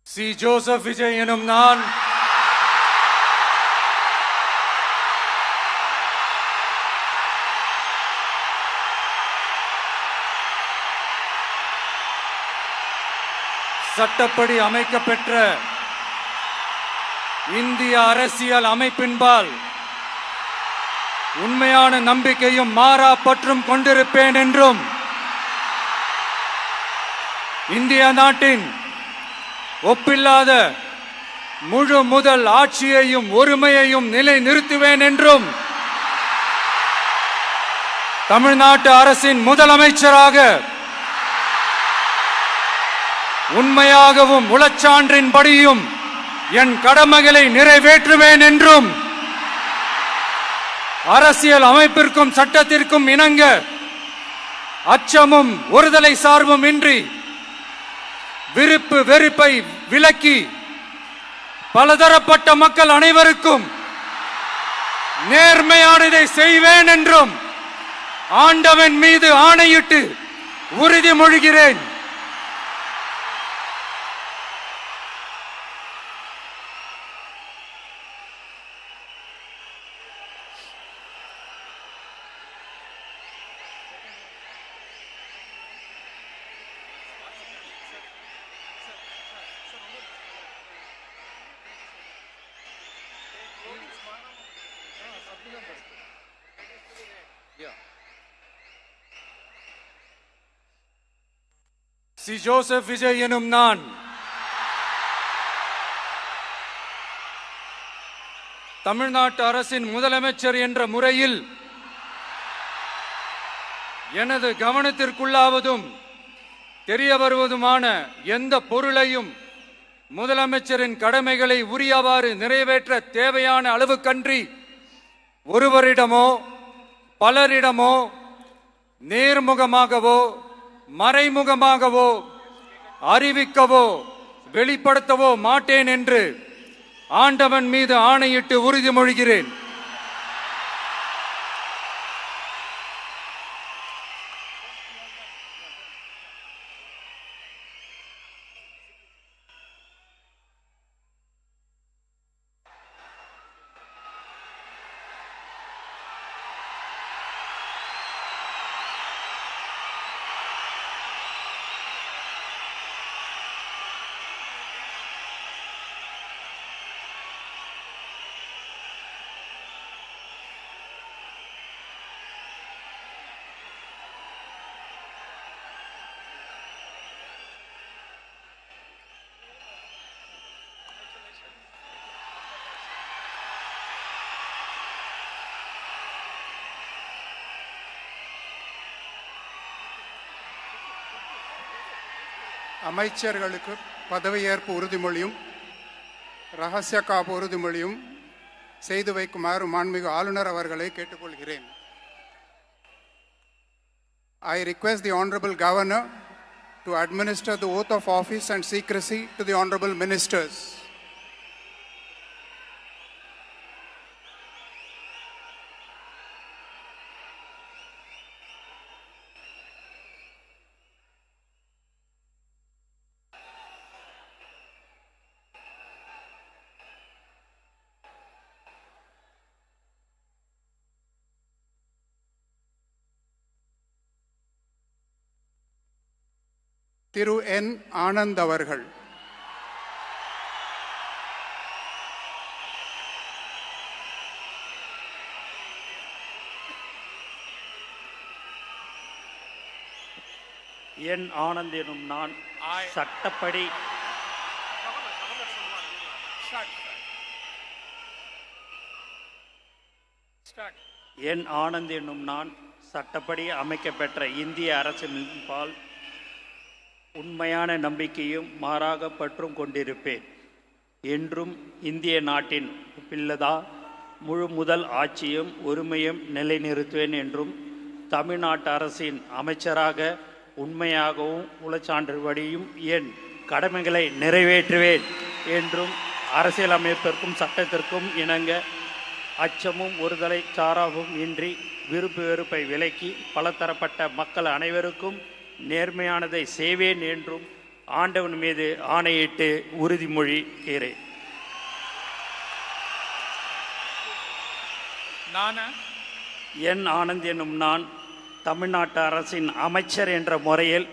C. Joseph Vijay எனும் நான் சட்டப்படி அமைக்கப்பெற்ற இந்திய அரசியல் அமைப்பின்பால் உண்மையான நம்பிக்கையும் மாறா பற்றும் கொண்டிருப்பேன் என்றும் இந்திய நாட்டின் ஒப்பில்லாத முழு முதல் ஆட்சியையும் ஒருமையையும் நிலை நிறுத்துவேன் என்றும் தமிழ்நாட்டு அரசின் முதலமைச்சராக உண்மையாகவும் உளச்சான்றின்படியும் என் கடமைகளை நிறைவேற்றுவேன் என்றும் அரசியல் அமைப்பிற்கும் சட்டத்திற்கும் இணங்க அச்சமும் ஒருதலை சார்பும் இன்றி விருப்பு வெறுப்பை விலக்கி பலதரப்பட்ட மக்கள் அனைவருக்கும் நேர்மையானதை செய்வேன் என்றும் ஆண்டவன் மீது ஆணையிட்டு உறுதிமொழிகிறேன். சி. ஜோசப் விஜய் எனும் நான் தமிழ்நாட்டு அரசின் முதலமைச்சர் என்ற முறையில் எனது கவனத்திற்குள்ளாவதும் தெரிய வருவதுமான எந்த பொருளையும் முதலமைச்சரின் கடமைகளை உரியவாறு நிறைவேற்ற தேவையான அளவுக்கன்றி ஒருவரிடமோ பலரிடமோ நேர்முகமாகவோ மறைமுகமாகவோ அறிவிக்கவோ வெளிப்படுத்தவோ மாட்டேன் என்று ஆண்டவன் மீது ஆணையிட்டு உறுதிமொழிகிறேன். அமைச்சர்களுக்கு பதவியேற்பு உறுதிமொழியும் ரகசிய காப்பு உறுதிமொழியும் செய்து வைக்குமாறு மாண்புமிகு ஆளுநர் அவர்களை கேட்டுக்கொள்கிறேன். I request the Honorable Governor to administer the oath of office and secrecy to the Honorable Ministers. திரு என். ஆனந்த் அவர்கள். என் ஆனந்த் எனும் நான் சட்டப்படி என் ஆனந்த் எனும் நான் சட்டப்படி அமைக்கப்பெற்ற இந்திய அரசின்பால் உண்மையான நம்பிக்கையும் மாறாக பற்றும் கொண்டிருப்பேன் என்றும் இந்திய நாட்டின் ஒப்பில்லதா முழு முதல் ஆட்சியும் ஒருமையும் நிலைநிறுத்துவேன் என்றும் தமிழ்நாட்டு அரசின் அமைச்சராக உண்மையாகவும் உளச்சான்றுபடியும் என் கடமைகளை நிறைவேற்றுவேன் என்றும் அரசியலமைப்பிற்கும் சட்டத்திற்கும் இணங்க அச்சமும் ஒருதலை சாராவும் இன்றி விருப்பு வெறுப்பை விலக்கி பலதரப்பட்ட மக்கள் அனைவருக்கும் நேர்மையானதை செய்வேன் என்றும் ஆண்டவன் மீது ஆணையிட்டு உறுதிமொழிகிறேன். நான் என் ஆனந்த் என்னும் நான் தமிழ்நாட்டு அரசின் அமைச்சர் என்ற முறையில்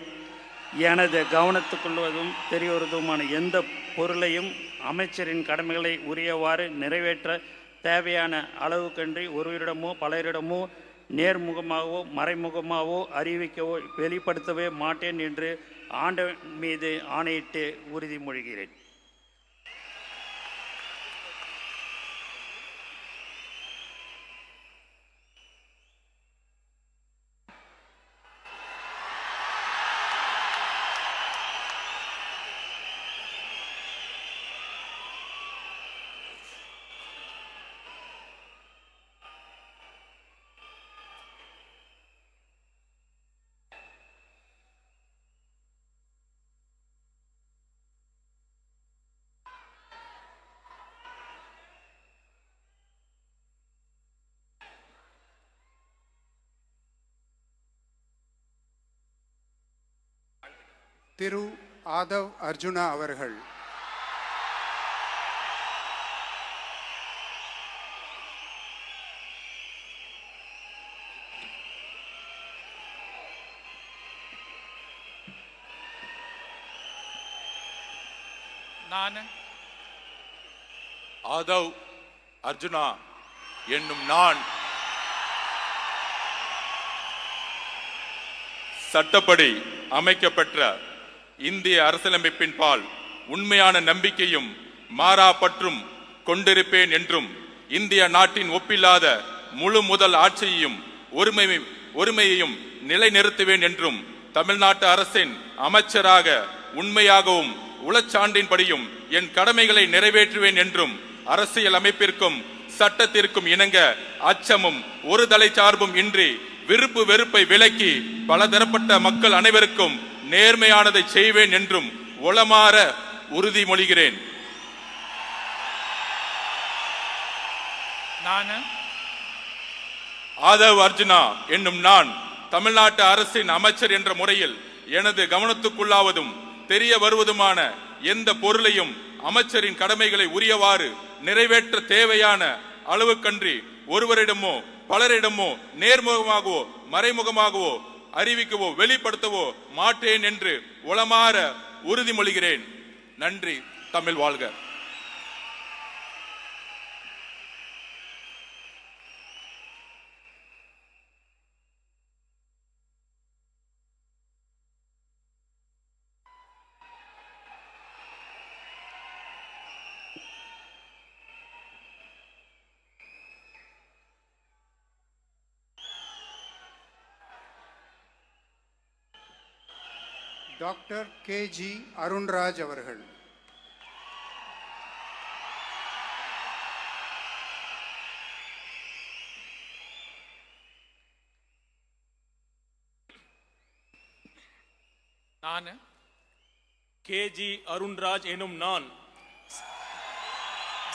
எனது கவனத்துக்குள்வதும் தெரியவருவதுமான எந்த பொருளையும் அமைச்சரின் கடமைகளை உரியவாறு நிறைவேற்ற தேவையான அளவுக்கன்றி ஒருவரிடமோ பலரிடமோ நேர்முகமாகவோ மறைமுகமாகவோ அறிவிக்கவோ வெளிப்படுத்தவே மாட்டேன் என்று ஆண்டவன் மீது ஆணையிட்டு உறுதிமொழிகிறேன். திரு ஆதவ் அர்ஜுனா அவர்கள். நான் ஆதவ் அர்ஜுனா என்னும் நான் சட்டப்படி அமைக்கப்பெற்ற இந்திய அரசியலமைப்பின் பால் உண்மையான நம்பிக்கையும் மாறா பற்றும் கொண்டிருப்பேன் என்றும் இந்திய நாட்டின் ஒப்பில்லாத முழு முதல் ஆட்சியையும் ஒருமையையும் நிலைநிறுத்துவேன் என்றும் தமிழ்நாட்டு அரசின் அமைச்சராக உண்மையாகவும் உளச்சான்றின்படியும் என் கடமைகளை நிறைவேற்றுவேன் என்றும் அரசியல் அமைப்பிற்கும் சட்டத்திற்கும் இணங்க அச்சமும் ஒரு தலை சார்பும் இன்றி விருப்பு வெறுப்பை விலக்கி பலதரப்பட்ட மக்கள் அனைவருக்கும் நேர்மையானதை செய்வேன் என்றும் உளமாற உறுதிமொழிகிறேன். ஆதவ் அர்ஜுனா என்னும் நான் தமிழ்நாட்டு அரசின் அமைச்சர் என்ற முறையில் எனது கவனத்துக்குள்ளாவதும் தெரிய வருவதுமான எந்த பொருளையும் அமைச்சரின் கடமைகளை உரியவாறு நிறைவேற்ற தேவையான அளவுக்கன்றி ஒருவரிடமோ பலரிடமோ நேர்முகமாகவோ மறைமுகமாகவோ அறிவிக்கவோ வெளிப்படுத்தவோ மாட்டேன் என்று உளமாற உறுதிமொழிகிறேன். நன்றி. தமிழ் வாழ்க. டாக்டர் கே.ஜி. அருண்ராஜ் அவர்கள். நான் கே.ஜி. அருண்ராஜ் எனும் நான்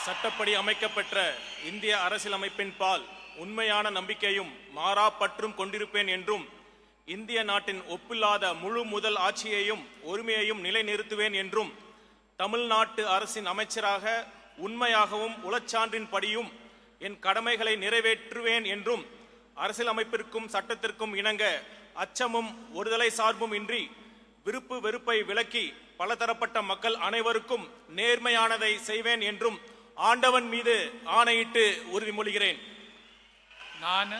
சட்டப்படி அமைக்கப்பெற்ற இந்திய அரசியலமைப்பின் பால் உண்மையான நம்பிக்கையும் மாறா பற்றும் கொண்டிருப்பேன் என்றும் இந்திய நாட்டின் ஒப்பில்லாத முழு முதல் ஆட்சியையும் ஒருமையையும் நிலைநிறுத்துவேன் என்றும் தமிழ்நாட்டு அரசின் அமைச்சராக உண்மையாகவும் உளச்சான்றின்படியும் என் கடமைகளை நிறைவேற்றுவேன் என்றும் அரசியலமைப்பிற்கும் சட்டத்திற்கும் இணங்க அச்சமும் ஒருதலை சார்பும் இன்றி விருப்பு வெறுப்பை விலக்கி பலதரப்பட்ட மக்கள் அனைவருக்கும் நேர்மையானதை செய்வேன் என்றும் ஆண்டவன் மீது ஆணையிட்டு உறுதிமொழிகிறேன். நான்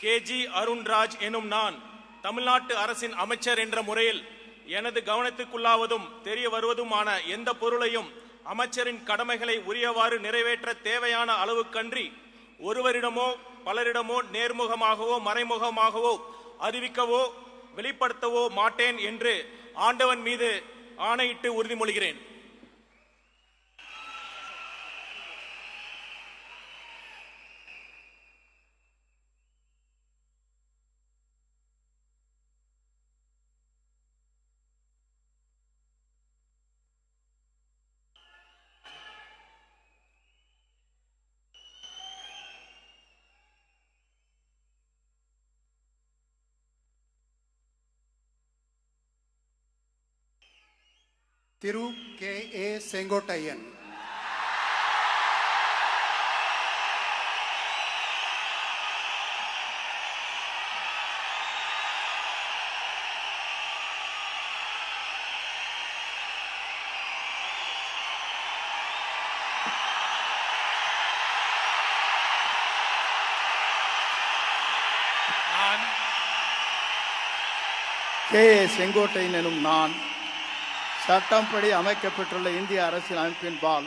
கே.ஜி. அருண்ராஜ் எனும் நான் தமிழ்நாட்டு அரசின் அமைச்சர் என்ற முறையில் எனது கவனத்துக்குள்ளாவதும் தெரிய வருவதுமான எந்த பொருளையும் அமைச்சரின் கடமைகளை உரியவாறு நிறைவேற்ற தேவையான அளவுக்கன்றி ஒருவரிடமோ பலரிடமோ நேர்முகமாகவோ மறைமுகமாகவோ அறிவிக்கவோ வெளிப்படுத்தவோ மாட்டேன் என்று ஆண்டவன் மீது ஆணையிட்டு உறுதிமொழிகிறேன். Thiru K.A. Sengotayan. நான் K.A. செங்கோட்டையன் எனும் நான் சட்டப்படி அமைக்கப்பட்டுள்ள இந்திய அரசியல் அமைப்பின்பால்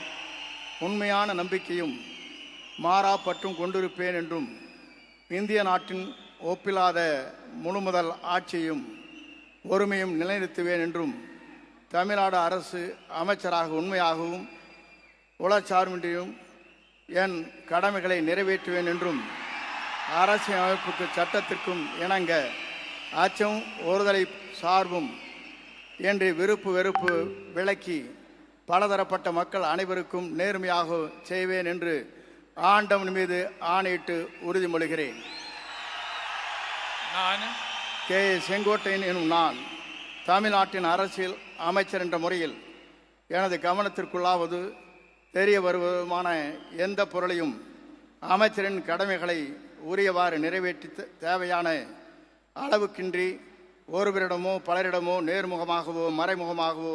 உண்மையான நம்பிக்கையும் மாறா பற்றும் கொண்டிருப்பேன் என்றும் இந்திய நாட்டின் ஒப்பில்லாத முழுமுதல் ஆட்சியையும் ஒருமையும் நிலைநிறுத்துவேன் என்றும் தமிழ்நாடு அரசு அமைச்சராக உண்மையாகவும் உளச்சார்பின்றியும் என் கடமைகளை நிறைவேற்றுவேன் என்றும் அரசியல் அமைப்புக்கு சட்டத்திற்கும் இணங்க அச்சம் ஒருதலை சார்பும் என்று விருப்பு வெறுப்பு விலக்கி பலதரப்பட்ட மக்கள் அனைவருக்கும் நேர்மையாக செய்வேன் என்று ஆண்டவன் மீது ஆணையிட்டு உறுதிமொழிகிறேன். நான் K.A. செங்கோட்டையன் எனும் நான் தமிழ்நாட்டின் அரசியல் அமைச்சர் என்ற முறையில் எனது கவனத்திற்குள்ளாவது தெரிய வருவதுமான எந்த பொருளையும் அமைச்சரின் கடமைகளை உரியவாறு நிறைவேற்றி தேவையான அளவுக்கின்றி ஒருவரிடமோ பலரிடமோ நேர்முகமாகவோ மறைமுகமாகவோ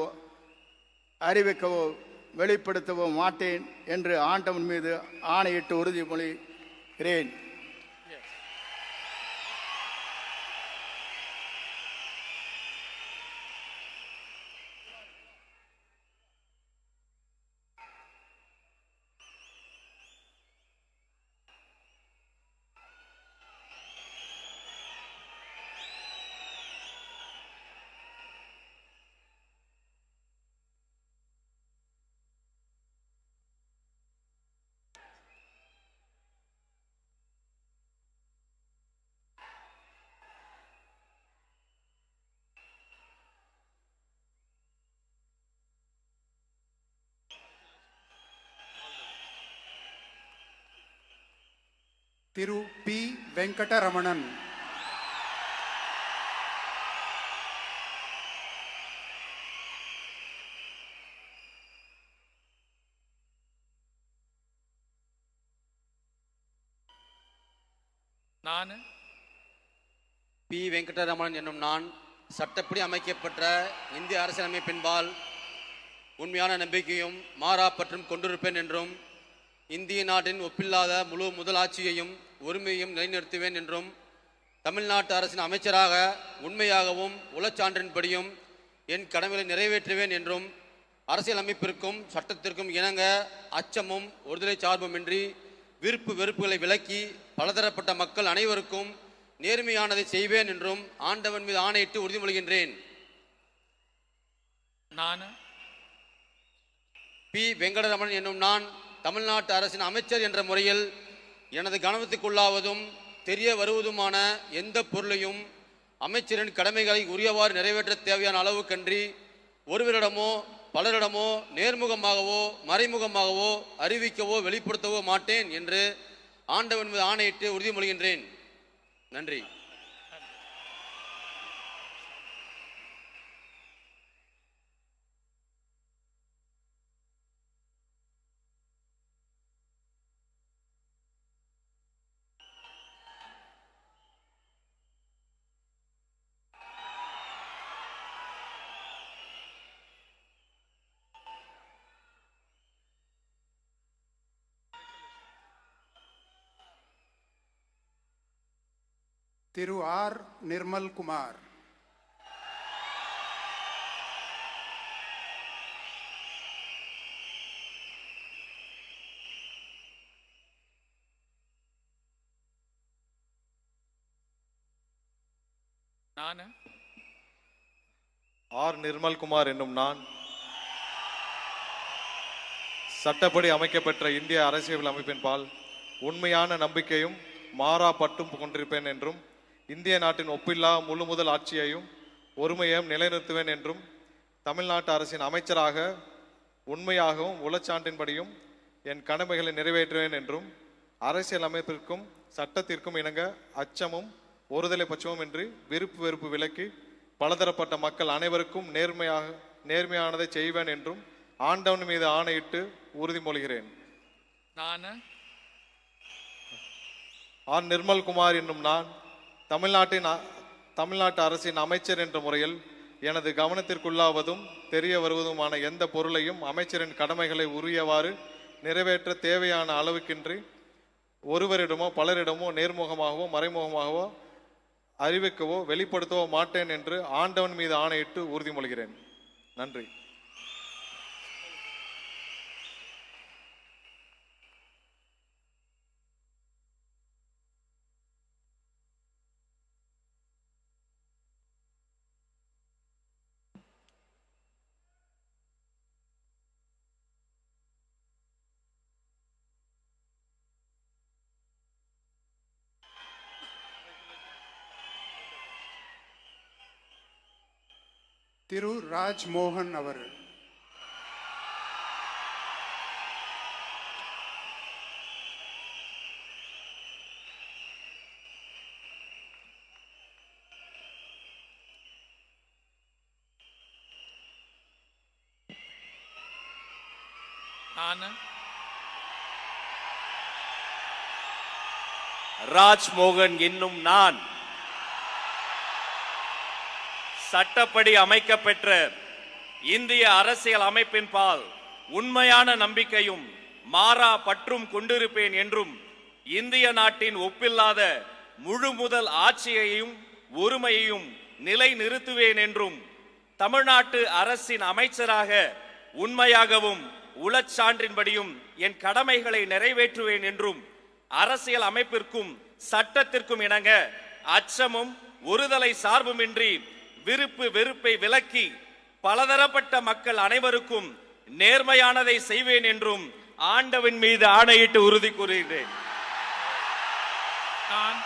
அறிவிக்கவோ வெளிப்படுத்தவோ மாட்டேன் என்று ஆண்டவன் மீது ஆணையிட்டு உறுதிமொழிகிறேன். Thiru P. Venkataramanan. நான் பி வெங்கடரமணன் என்னும் நான் சட்டப்படி அமைக்கப்பட்ட இந்திய அரசியலமைப்பின்பால் உண்மையான நம்பிக்கையும் மாறா பற்றும் கொண்டிருப்பேன் என்றும் இந்திய நாட்டின் ஒப்பில்லாத முழு முதலாட்சியையும் ஒருமையையும் நிலைநிறுத்துவேன் என்றும் தமிழ்நாட்டு அரசின் அமைச்சராக உண்மையாகவும் உளச்சான்றின்படியும் என் கடமைகளை நிறைவேற்றுவேன் என்றும் அரசியல் அமைப்பிற்கும் சட்டத்திற்கும் இணங்க அச்சமும் ஒருதலை சார்புமின்றி விருப்பு வெறுப்புகளை விலக்கி பலதரப்பட்ட மக்கள் அனைவருக்கும் நேர்மையானதை செய்வேன் என்றும் ஆண்டவன் மீது ஆணையிட்டு உறுதிமொழிகின்றேன். நான் பி வெங்கடரமணன் என்னும் நான் தமிழ்நாட்டு அரசின் அமைச்சர் என்ற முறையில் எனது கவனத்துக்குள்ளாவதும் தெரிய வருவதுமான எந்த பொருளையும் அமைச்சரின் கடமைகளை உரியவாறு நிறைவேற்ற தேவையான அளவுக்கன்றி ஒருவரிடமோ பலரிடமோ நேர்முகமாகவோ மறைமுகமாகவோ அறிவிக்கவோ வெளிப்படுத்தவோ மாட்டேன் என்று ஆண்டவன் மீது ஆணையிட்டு உறுதிமொழிகின்றேன். நன்றி. Thiru R. Nirmal Kumar. நான் ஆர் நிர்மல்குமார் என்னும் நான் சட்டப்படி அமைக்கப்பெற்ற இந்திய அரசியல் அமைப்பின்பால் உண்மையான நம்பிக்கையும் மாறா பற்றும் கொண்டிருப்பேன் என்றும் இந்திய நாட்டின் ஒப்பில்லா முழு முதல் ஆட்சியையும் ஒருமையையும் நிலைநிறுத்துவேன் என்றும் தமிழ்நாட்டு அரசின் அமைச்சராக உண்மையாகவும் உளச்சான்றின்படியும் என் கடமைகளை நிறைவேற்றுவேன் என்றும் அரசியல் அமைப்பிற்கும் சட்டத்திற்கும் இணங்க அச்சமும் ஒருதலை பட்சமும் இன்றி விருப்பு வெறுப்பு விலக்கி பலதரப்பட்ட மக்கள் அனைவருக்கும் நேர்மையானதை செய்வேன் என்றும் ஆண்டவன் மீது ஆணையிட்டு உறுதிமொழிகிறேன். நான் ஆர் நிர்மல்குமார் என்னும் நான் தமிழ்நாட்டு அரசின் அமைச்சர் என்ற முறையில் எனது கவனத்திற்குள்ளாவதும் தெரிய வருவதுமான எந்த பொருளையும் அமைச்சரின் கடமைகளை உரியவாறு நிறைவேற்ற தேவையான அளவுக்கின்றி ஒருவரிடமோ பலரிடமோ நேர்முகமாகவோ மறைமுகமாகவோ அறிவிக்கவோ வெளிப்படுத்தவோ மாட்டேன் என்று ஆண்டவன் மீது ஆணையிட்டு உறுதிமொழிகிறேன். நன்றி. திரு ராஜ்மோகன் அவர்கள். நான் ராஜ்மோகன் என்னும் நான் சட்டப்படி அமைக்கப்பெற்ற இந்திய அரசியல் அமைப்பின் பால் உண்மையான நம்பிக்கையும் மாறா பற்றும் கொண்டிருப்பேன் என்றும் இந்திய நாட்டின் ஒப்பில்லாத முழு முதல் ஆட்சியையும் ஒருமையையும் நிலை நிறுத்துவேன் என்றும் தமிழ்நாட்டு அரசின் அமைச்சராக உண்மையாகவும் உளச்சான்றின்படியும் என் கடமைகளை நிறைவேற்றுவேன் என்றும் அரசியல் அமைப்பிற்கும் சட்டத்திற்கும் இணங்க அச்சமும் ஒருதலை சார்புமின்றி விருப்பு வெறுப்பை விலக்கி பலதரப்பட்ட மக்கள் அனைவருக்கும் நேர்மையானதை செய்வேன் என்றும் ஆண்டவன் மீது ஆணையிட்டு உறுதி கூறுகிறேன். நான்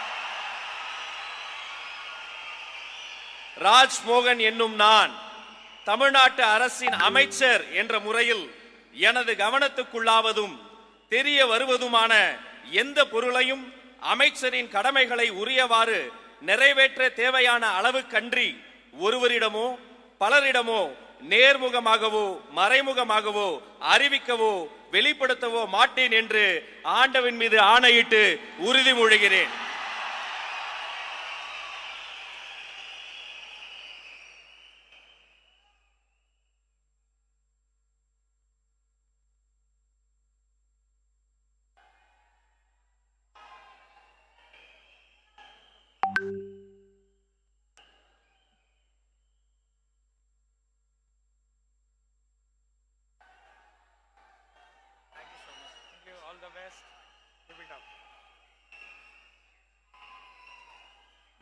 ராஜ்மோகன் என்னும் நான் தமிழ்நாட்டு அரசின் அமைச்சர் என்ற முறையில் எனது கவனத்துக்குள்ளாவதும் தெரிய வருவதுமான எந்த பொருளையும் அமைச்சரின் கடமைகளை உரியவாறு நிறைவேற்ற தேவையான அளவுக்கன்றி ஒருவரிடமோ பலரிடமோ நேர்முகமாகவோ மறைமுகமாகவோ அறிவிக்கவோ வெளிப்படுத்தவோ மாட்டேன் என்று ஆண்டவன் மீது ஆணையிட்டு உறுதிமொழிகிறேன்.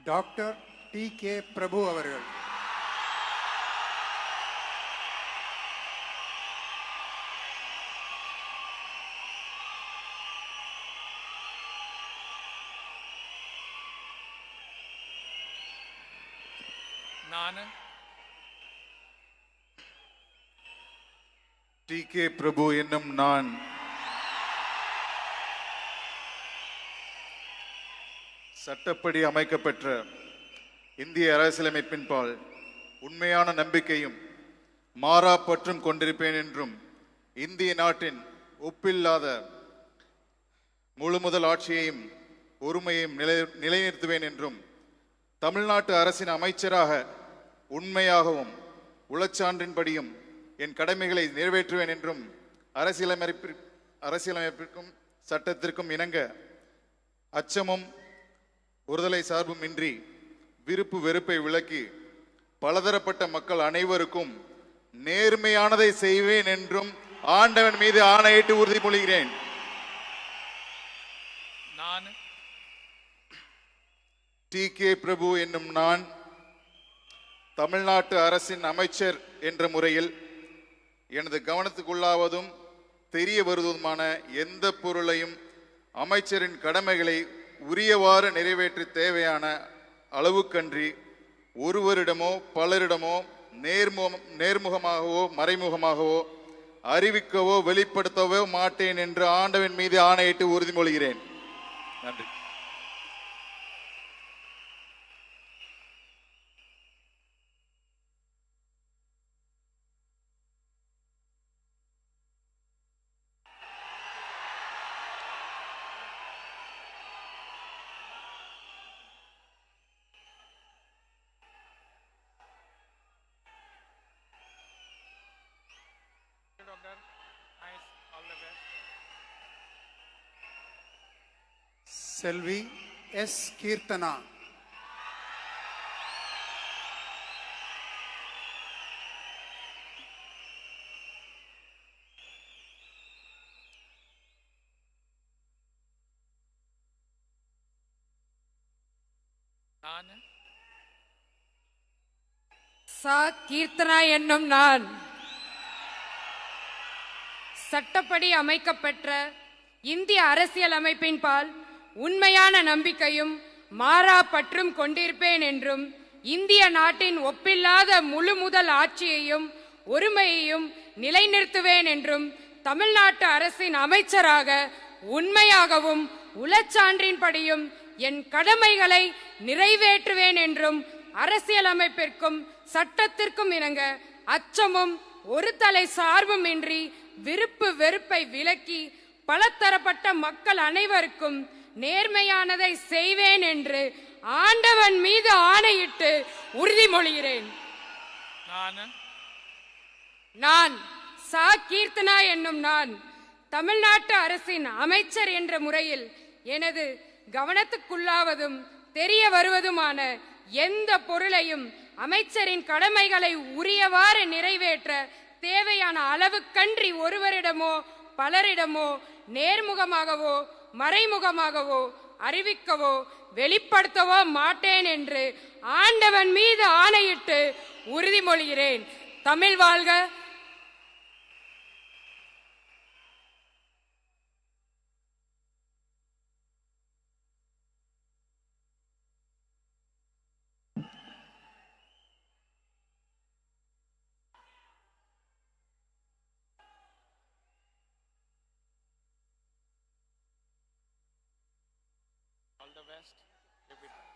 Doctor DK. பிரபு அவர்கள். நான் டி.கே. பிரபு என்னும் நான் சட்டப்படி அமைக்கப்பெற்ற இந்திய அரசியலமைப்பின் பால் உண்மையான நம்பிக்கையும் மாறா பற்றும் கொண்டிருப்பேன் என்றும் இந்திய நாட்டின் ஒப்பில்லாத முழு முதல் ஆட்சியையும் ஒருமையையும் நிலைநிறுத்துவேன் என்றும் தமிழ்நாட்டு அரசின் அமைச்சராக உண்மையாகவும் உளச்சான்றின்படியும் என் கடமைகளை நிறைவேற்றுவேன் என்றும் அரசியலமைப்பிற்கும் சட்டத்திற்கும் இணங்க அச்சமும் ஒருதலை சார்பும் இன்றி விருப்பு வெறுப்பை விலக்கி பலதரப்பட்ட மக்கள் அனைவருக்கும் நேர்மையானதை செய்வேன் என்றும் ஆண்டவன் மீது ஆணையிட்டு உறுதிமொழிகிறேன். நான் டி.கே. பிரபு என்னும் நான் தமிழ்நாட்டு அரசின் அமைச்சர் என்ற முறையில் எனது கவனத்துக்குள்ளாவதும் தெரிய வருவதுமான எந்த பொருளையும் அமைச்சரின் கடமைகளை உரியவாறு நிறைவேற்ற தேவையான அளவுக்கன்றி ஒருவரிடமோ பலரிடமோ நேர்முகமாகவோ மறைமுகமாகவோ அறிவிக்கவோ வெளிப்படுத்தவோ மாட்டேன் என்று ஆண்டவன் மீது ஆணையிட்டு உறுதிமொழிகிறேன். நன்றி. Selvi S. Kirtana. சா கீர்த்தனா என்னும் நான் சட்டப்படி அமைக்கப்பெற்ற இந்திய அரசியல் அமைப்பின் பால் உண்மையான நம்பிக்கையும் மாறா பற்றும் கொண்டிருப்பேன் என்றும் இந்திய நாட்டின் ஒப்பில்லாத முழு முதல் ஆட்சியையும் ஒருமையையும் நிலைநிறுத்துவேன் என்றும் தமிழ்நாட்டு அரசின் அமைச்சராக உண்மையாகவும் உளச்சான்றின்படியும் என் கடமைகளை நிறைவேற்றுவேன் என்றும் அரசியலமைப்பிற்கும் சட்டத்திற்கும் இணங்க அச்சமும் ஒரு தலை சார்பும் இன்றி விருப்பு வெறுப்பை விலக்கி பலதரப்பட்ட மக்கள் அனைவருக்கும் நேர்மையானதை செய்வேன் என்று ஆண்டவன் மீது ஆணையிட்டு உறுதிமொழிகிறேன். நான் சா கீர்த்தனா என்னும் நான் தமிழ்நாட்டு அரசின் அமைச்சர் என்ற முறையில் எனது கவனத்துக்குள்ளாவதும் தெரிய வருவதுமான எந்த பொருளையும் அமைச்சரின் கடமைகளை உரியவாறு நிறைவேற்ற தேவையான அளவுக்கன்றி ஒருவரிடமோ பலரிடமோ நேர்முகமாகவோ மறைமுகமாகவோ அறிவிக்கவோ வெளிப்படுத்தவோ மாட்டேன் என்று ஆண்டவன் மீது ஆணையிட்டு உறுதிமொழிகிறேன். தமிழ் வாழ்க. All the best.